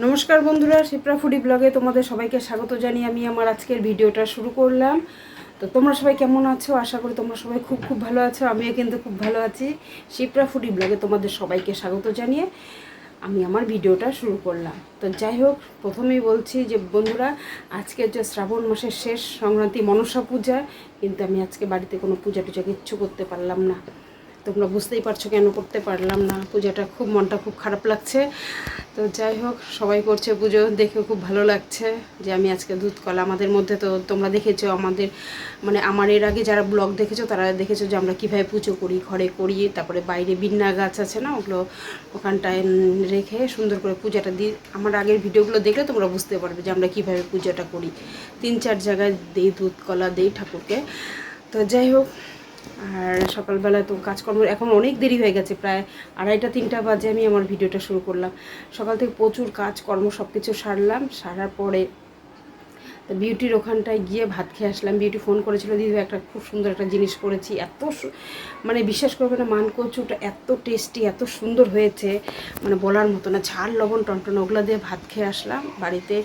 নমস্কার বন্ধুরা, শিপ্রা ফুডি ব্লগে তোমাদের সবাইকে স্বাগত জানিয়ে আমি আমার আজকের ভিডিওটা শুরু করলাম। তো তোমরা সবাই কেমন আছো? আশা করি তোমরা সবাই খুব ভালো আছো। আমিও কিন্তু খুব ভালো আছি। শিপ্রা ফুডি ব্লগে তোমাদের সবাইকে স্বাগত জানিয়ে আমি আমার ভিডিওটা শুরু করলাম। তো যাই হোক, প্রথমেই বলছি যে বন্ধুরা, আজকে যে শ্রাবণ মাসের শেষ সংক্রান্তি মনসা পূজা, কিন্তু আমি আজকে বাড়িতে কোনো পূজা টুজা কিচ্ছু করতে পারলাম না। তোমরা বুঝতেই পারছো কেন করতে পারলাম না। পূজাটা মনটা খুব খারাপ লাগছে। তো যাই হোক, সবাই করছে পুজো, দেখে খুব ভালো লাগছে যে আমি আজকে দুধ কলা আমাদের মধ্যে। তো তোমরা দেখেছো আমাদের আমার এর আগে যারা ব্লগ দেখেছো তারা দেখেছো যে আমরা কীভাবে পুজো করি, ঘরে করি, তারপরে বাইরে বিন্না গাছ আছে না, ওগুলো ওখানটায় রেখে সুন্দর করে পূজাটা দিই। আমার আগের ভিডিওগুলো দেখলে তোমরা বুঝতে পারবে যে আমরা কীভাবে পূজাটা করি। 3-4 জায়গায় দিই দুধ কলা, দিই ঠাকুরকে। তো যাই হোক, আর সকালবেলা তো কাজকর্ম এখন অনেক দেরি হয়ে গেছে, প্রায় 2:30-3টা বাজে আমি আমার ভিডিওটা শুরু করলাম। সকাল থেকে প্রচুর কাজকর্ম সব কিছু সারলাম। সারার পরে তো বিউটির ওখানটায় গিয়ে ভাত খেয়ে আসলাম। বিউটি ফোন করেছিল, দিদি একটা খুব সুন্দর একটা জিনিস করেছি, এত বিশ্বাস করবে না, মানকচুটা এত টেস্টি, এত সুন্দর হয়েছে, বলার মতো না। ঝাল লবণ টনটন ওগুলো দিয়ে ভাত খেয়ে আসলাম। বাড়িতে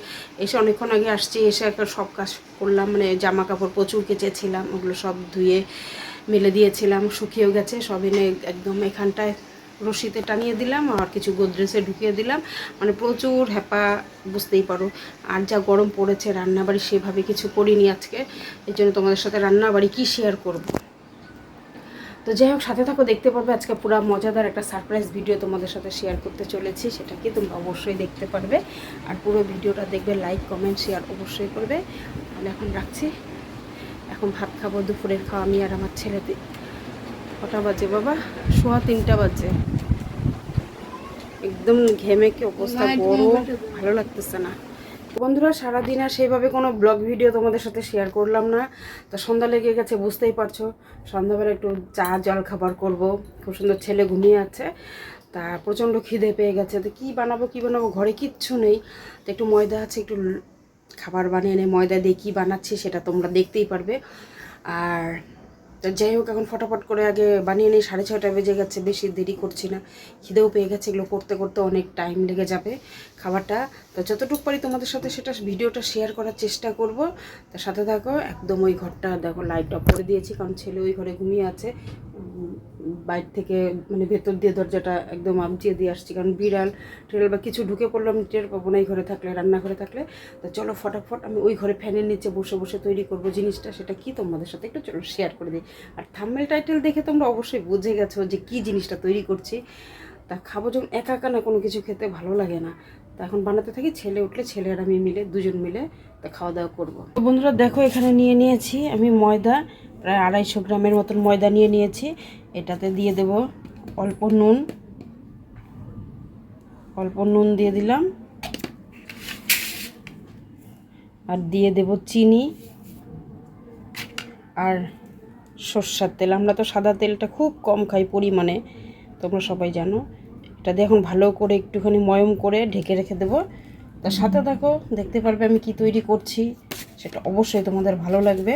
এসে অনেকক্ষণ আগে আসছি, এসে একটা সব কাজ করলাম, জামা কাপড় প্রচুর কেচেছিলাম, ওগুলো সব ধুয়ে মেলে দিয়েছিলাম, শুকিয়েও গেছে সব। এনে একদম এখানটায় রশিতে টানিয়ে দিলাম, আর কিছু গোদরেজে ঢুকিয়ে দিলাম। প্রচুর হ্যাপা, বুঝতেই পারো। আর যা গরম পড়েছে, রান্নাবাড়ি সেভাবে কিছু করিনি আজকে, এই জন্য তোমাদের সাথে রান্নাবাড়ি কি শেয়ার করব। তো যাই হোক, সাথে থাকো, দেখতে পারবে আজকে পুরো মজাদার একটা সারপ্রাইজ ভিডিও তোমাদের সাথে শেয়ার করতে চলেছি, সেটাকে তোমরা অবশ্যই দেখতে পারবে। আর পুরো ভিডিওটা দেখবে, লাইক কমেন্ট শেয়ার অবশ্যই করবে। তাহলে এখন রাখছি, এখন ভাত খাবো, দুপুরের খাওয়া আমি আর আমার ছেলেতে। কটা বাজে বাবা? 3:15 বাজে। একদম ঘেমে কি অবস্থা, গরম, ভালো লাগতেছে না। বন্ধুরা, সারাদিন আর সেইভাবে কোনো ব্লগ ভিডিও তোমাদের সাথে শেয়ার করলাম না। তো সন্ধ্যা লেগে গেছে, বুঝতেই পারছো। সন্ধ্যাবেলা একটু চা জল খাবার করব। খুব সুন্দর, ছেলে ঘুমিয়ে আছে, তা প্রচণ্ড খিদে পেয়ে গেছে। তো কী বানাবো ঘরে কিচ্ছু নেই। তো একটু ময়দা আছে, একটু খাবার বানিয়ে এনে ময়দা দিয়ে কী বানাচ্ছি সেটা তোমরা দেখতেই পারবে। আর তো যাই হোক, এখন ফটাফট করে আগে বানিয়ে নিই। 6:30 বেজে গেছে, বেশি দেরি করছি না। খিদেও পেয়ে গেছে, এগুলো করতে করতে অনেক টাইম লেগে যাবে খাবারটা। তো যতটুকু পারি তোমাদের সাথে সেটা ভিডিওটা শেয়ার করার চেষ্টা করব। তার সাথে থাকো। একদম ওই ঘরটা দেখো লাইট অফ করে দিয়েছি, কারণ ছেলে ওই ঘরে ঘুমিয়ে আছে। বাইরে থেকে ভেতর দিয়ে দরজাটা একদম আমচিয়ে দিয়ে আসছি, কারণ বিড়াল টিড়াল বা কিছু ঢুকে পড়লো আমি টের পাবো না এই ঘরে থাকলে, রান্নাঘরে থাকলে। তো চলো ফটাফট আমি ওই ঘরে ফ্যানের নিচে বসে বসে তৈরি করব জিনিসটা, সেটা কি তোমাদের সাথে একটু চলো শেয়ার করে দিই। আর থাম্বনেল টাইটেল দেখে তোমরা অবশ্যই বুঝে গেছো যে কী জিনিসটা তৈরি করছি। তা খাবো যখন একা একা না, কোনো কিছু খেতে ভালো লাগে না। তা এখন বানাতে থাকি, ছেলে উঠলে ছেলে আর আমি মিলে, দুজন মিলে তা খাওয়া দাওয়া করবো। তো বন্ধুরা দেখো, এখানে নিয়ে নিয়েছি আমি ময়দা, প্রায় 250 গ্রামের মতন ময়দা নিয়ে নিয়েছি। এটাতে দিয়ে দেব অল্প নুন দিয়ে দিলাম, আর দিয়ে দেব চিনি আর সর্ষের তেল। আমরা তো সাদা তেলটা খুব কম খাই পরিমাণে, তোমরা সবাই জানো। এটা দিয়ে এখন ভালো করে একটুখানি ময়ম করে ঢেকে রেখে দেবো। তার সাথে দেখো, দেখতে পারবে আমি কি তৈরি করছি, সেটা অবশ্যই তোমাদের ভালো লাগবে।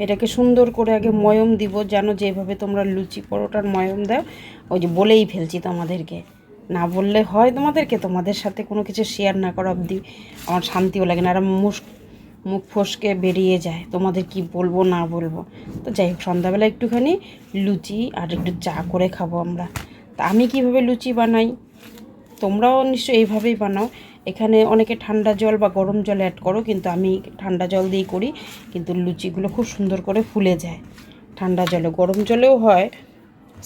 এটাকে সুন্দর করে আগে ময়ম দিব, জানো যেভাবে তোমরা লুচি পরোটার ময়ম দাও, ওই যে বলেই ফেলছি তোমাদেরকে, না বললে হয় তোমাদেরকে, তোমাদের সাথে কোনো কিছু শেয়ার না করা অবধি আমার শান্তিও লাগে না, আর মুখ ফসকে বেরিয়ে যায় তোমাদের কি বলবো না বলবো। তো যাই হোক, সন্ধ্যাবেলা একটুখানি লুচি আর একটু চা করে খাবো আমরা। তা আমি কিভাবে লুচি বানাই, তোমরাও নিশ্চয়ই এইভাবেই বানাও। এখানে অনেকে ঠান্ডা জল বা গরম জল অ্যাড করো, কিন্তু আমি ঠান্ডা জল দিয়েই করি, কিন্তু লুচিগুলো খুব সুন্দর করে ফুলে যায় ঠান্ডা জলে। গরম জলেও হয়,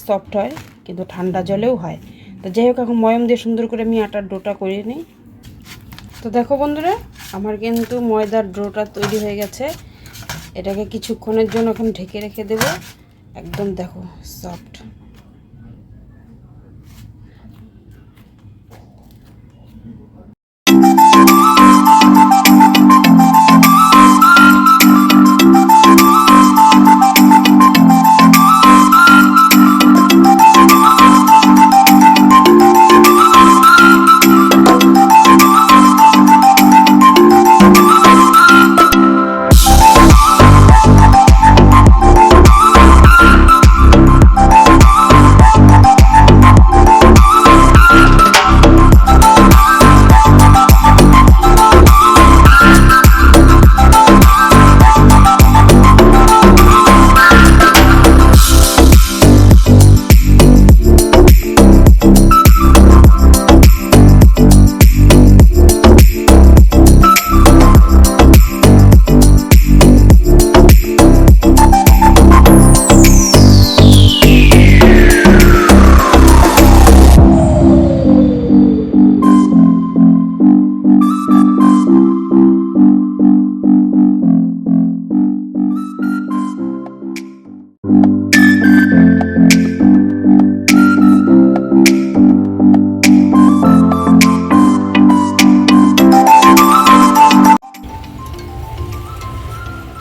সফট হয়, কিন্তু ঠান্ডা জলেও হয়। তো যাই হোক, এখন ময়ম দিয়ে সুন্দর করে আমি আটার ডোটা করে নিই। তো দেখো বন্ধুরা, আমার কিন্তু ময়দার ডোটা তৈরি হয়ে গেছে। এটাকে কিছুক্ষণের জন্য এখন ঢেকে রেখে দেবো, একদম দেখো সফট।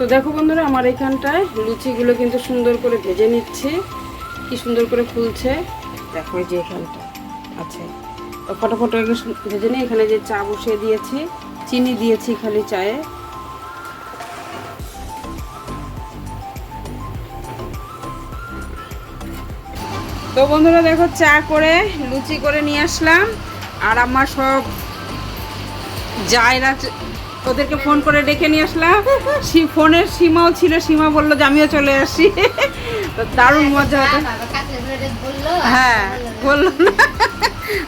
তো দেখো বন্ধুরা, আমার এখানটায় লুচিগুলো কিন্তু সুন্দর করে ভেজে নিচ্ছি। কি সুন্দর করে ফুলছে দেখো, এই যে এখানটা আছে। তো ফটাফট ভেজে নিই। এখানে যে চা বসিয়ে দিয়েছি, চিনি দিয়েছি খালি চায়ে। তো বন্ধুরা দেখো, চা করে লুচি করে নিয়ে আসলাম। আর আমার সব যায়রা, ওদেরকে ফোন করে ডেকে নিয়ে আসলাম। ফোনের সীমাও ছিল, সীমা বললো যে আমিও চলে আসি। তো দারুণ মজা হতো। হ্যাঁ বললো না।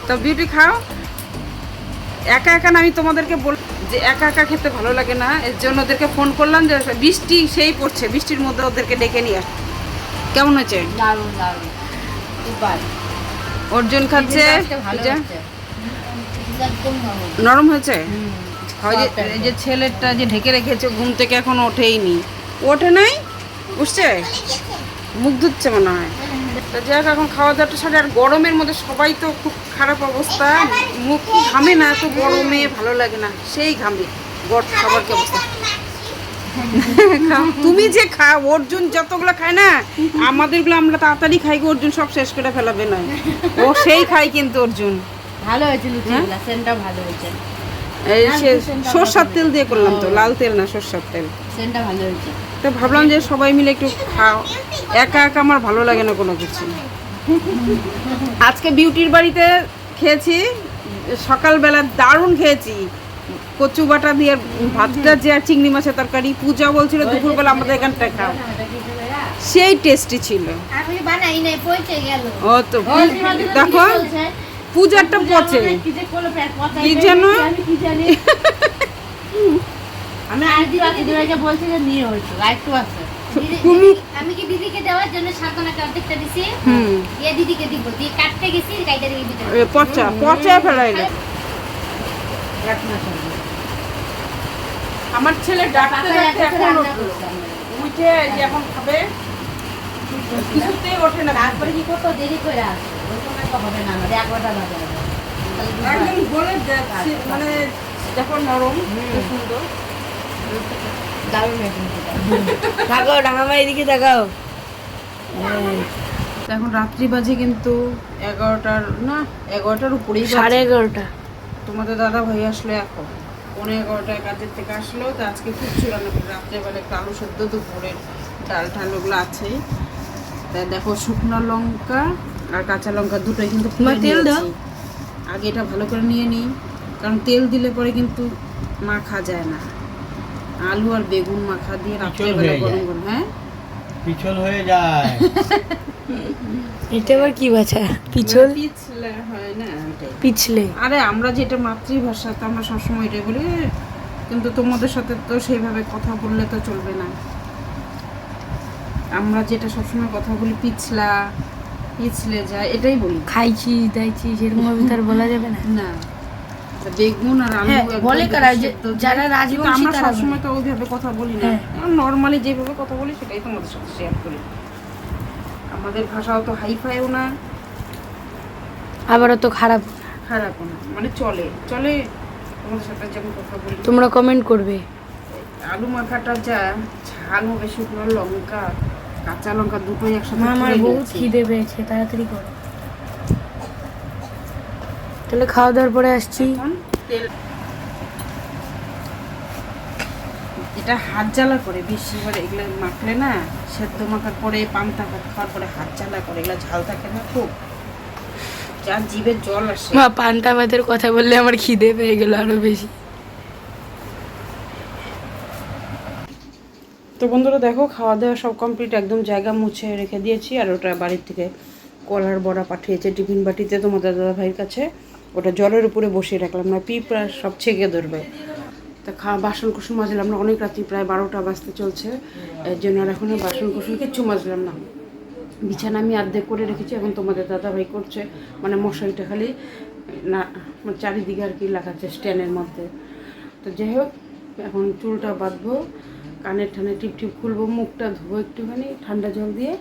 তো বিউটি খাও। একা একা না, আমি তোমাদেরকে বল যে একা একা খেতে ভালো লাগে না, এর জন্য ওদেরকে ফোন করলাম। যে বৃষ্টি সেই পড়ছে, বৃষ্টির মধ্যে ওদেরকে ডেকে নিয়ে আস। কেমন হয়েছে? দারুণ দারুণ, অর্জুন খাচ্ছে। নরম হয়েছে। এই যে ছেলেটা যে ঢেকে রেখেছে ঘুম থেকে এখন ওঠেইনি, ওঠে নাই, বুঝছে, মুখ ধুচ্ছে মনে হয়। তো যাই হোক, এখন খাওয়া দাওয়াটা সাথে। আর গরমের মধ্যে সবাই তো খুব খারাপ অবস্থা, মুখ ঘামে না তো গরমে, ভালো লাগে না, সেই ঘামে। খাবার কি অবস্থা? তুমি যে খাও, অর্জুন যতগুলো খায় না, আমাদেরগুলো আমরা তাড়াতাড়ি খাই, অর্জুন সব শেষ করে ফেলাবে না। ও সেই খায় কিন্তু অর্জুন। ভালো হয়েছে লুচিগুলো, সেন্টটা ভালো হয়েছে। এই সরষের তেল দিয়ে করলাম তো, লাল তেল না, সরষের তেল। সেন্টটা ভালো হয়েছে। তো ভাবলাম যে সবাই মিলে একটু খাও। একা একা আমার ভালো লাগে না কোনো কিছু। আজকে বিউটির বাড়িতে খেয়েছি সকালবেলা, দারুণ খেয়েছি। কচু বাটা দিয়ে ভাতটা যে, আর চিংড়ি মাছের তরকারি। পূজা বলছিল দুপুরবেলা আমাদের এখানটা খাও, সেই টেস্টি ছিল। আমি বানাই নাই, পচে গেল। ও তো দেখো, পূজারটা পচে কি যেন। আমি দিদিকে বলছি যে নিয়ে হইতো, আরেকটু আছে। আমি কি দিদিকে দেওয়ার জন্য সাতনাকে অর্ধেকটা দিছি, এ দিদিকে দিব, দিয়ে কাটতে গেছি, কাইটা দিয়ে দিতে পচা পচা ফেলাইলে। আমার ছেলে ডাক্তার এখন উঠে এখন খাবে, কিছুতেই ওঠে না। তারপরে কি করতো, দেরি করে আসে, ওই সময় তো হবে না, 11টা বাজে একদম বলে যাচ্ছে, মানে যখন নরম সুন্দর দারুণ হয়েছে। তাকাও ডাঙামা, এদিকে তাকাও। এখন রাত্রি বাজে কিন্তু 11টার না, 11টার উপরেই, 11:30। তোমাদের দাদা ভাই আসলো এখন 11:15 কাজের থেকে আসলো। তো আজকে খুব রান্না করে রাত্রেবেলা একটু আলু সেদ্ধ, দুপুরের ডাল ঠাল ওগুলো আছেই। তাই দেখো, শুকনো লঙ্কা আর কাঁচা লঙ্কা দুটোই কিন্তু তেল দাও। আগে এটা ভালো করে নিয়ে নিই, কারণ তেল দিলে পরে কিন্তু মাখা যায় না। আলু আর বেগুন মাখা দিয়ে রাত্রেবেলা গরম গরম, হ্যাঁ পিছল হয়ে যায়। এটা আবার কি বাছা? পিছল পিছলে হয় না, পিছলে। আরে আমরা যেটা মাতৃভাষা, তো আমরা সবসময় এটাই বলি, কিন্তু তোমাদের সাথে তো সেইভাবে কথা বললে তো চলবে না। আমরা যেটা সবসময় কথা বলি, পিছলা, পিছলে যায়, এটাই বলি। খাইছি দাইছি, সেরকম ভাবে তার বলা যাবে না। না, বেগুন আর আলু বলে কারা, যারা রাজবংশী আমরা তারা সবসময় তো ওইভাবে কথা বলি না। নর্মালি যেভাবে কথা বলি সেটাই তোমাদের সাথে শেয়ার করি। আমাদের ভাষাও তো হাইফাইও না, আবার তো খারাপও না, মানে চলে চলে। তোমাদের সাথে যেমন কথা বলি, তোমরা কমেন্ট করবে। আলু মাখাটা যা ঝাল হবে, শুকনো লঙ্কা কাঁচা লঙ্কা দুটোই একসাথে। আমার বহুত খিদে পেয়েছে, তাড়াতাড়ি করো। তাহলে খাওয়া দাওয়ার পরে আসছি। এটা হাত জ্বালা করে বেশি করে, এগুলো মাখলে না, সেদ্ধ মাখার পরে পান্তা ভাত খাওয়ার পরে হাত জ্বালা করে, এগুলো ঝাল থাকে না খুব, যার জিভে জল আসে। মা, পান্তা ভাতের কথা বললে আমার খিদে পেয়ে গেল আরো বেশি। তো বন্ধুরা দেখো, খাওয়া দাওয়া সব কমপ্লিট, একদম জায়গা মুছে রেখে দিয়েছি। আর ওটা বাড়ির থেকে কলার বড়া পাঠিয়েছে টিফিন বাটিতে তোমাদের দাদা ভাইয়ের কাছে। ওটা জলের উপরে বসিয়ে রাখলাম, না পিঁপড়া সব ছেঁকে ধরবে। তা বাসন কুসুন মাজলাম না, অনেক রাত্রি, প্রায় 12টা বাজতে চলছে। এর জন্য আর এখন বাসন কুসুন কিচ্ছু মাজলাম না। বিছানা আমি অর্ধেক করে রেখেছি, এখন তোমাদের দাদা ভাই করছে, মানে মশারিটা খালি না, মানে চারিদিকে আর কি লাগাচ্ছে স্ট্যান্ডের মধ্যে। তো যাই হোক, এখন চুলটা বাঁধবো, কানের ঠানে টিপ টিপ খুলবো, মুখটা ধোবো একটুখানি ঠান্ডা জল দিয়ে।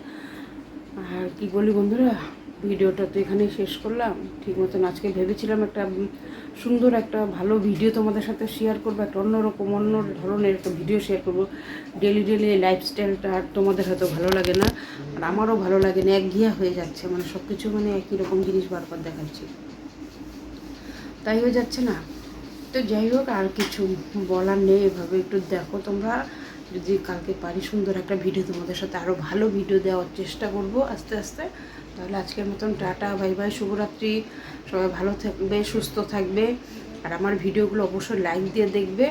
আর কি বলি বন্ধুরা, ভিডিওটা তো এখানেই শেষ করলাম। ঠিক মতন আজকে ভেবেছিলাম একটা সুন্দর একটা ভালো ভিডিও তোমাদের সাথে শেয়ার করবো, একটা অন্যরকম অন্য ধরনের একটা ভিডিও শেয়ার করবো। ডেলি ডেলি লাইফস্টাইলটা আর তোমাদের হয়তো ভালো লাগে না, আর আমারও ভালো লাগে না, একঘেয়া হয়ে যাচ্ছে, মানে সব কিছু মানে একই রকম জিনিস বারবার দেখাচ্ছি, তাই হয়ে যাচ্ছে না। তো যাই হোক, আর কিছু বলার নেই। এভাবে একটু দেখো তোমরা, যদি কালকে পারি সুন্দর একটা ভিডিও তোমাদের সাথে আরও ভালো ভিডিও দেওয়ার চেষ্টা করব আস্তে আস্তে। তাহলে আজকের মতন টাটা, বাই বাই, শুভরাত্রি। সবাই ভালো থাকবে, সুস্থ থাকবে, আর আমার ভিডিওগুলো অবশ্যই লাইক দিয়ে দেখবে।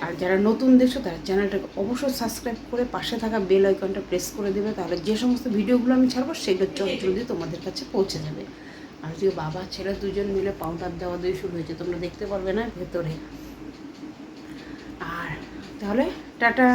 আর যারা নতুন দেখছো তারা চ্যানেলটাকে অবশ্যই সাবস্ক্রাইব করে পাশে থাকা বেল আইকনটা প্রেস করে দেবে, তাহলে যে সমস্ত ভিডিওগুলো আমি ছাড়বো সেগুলো জলদি তোমাদের কাছে পৌঁছে যাবে। আর যদি বাবা ছেলে দুজন মিলে পাউডার দেওয়া দিয়ে শুরু হয়েছে, তোমরা দেখতে পারবে না ভেতরে। আর তাহলে টাটা।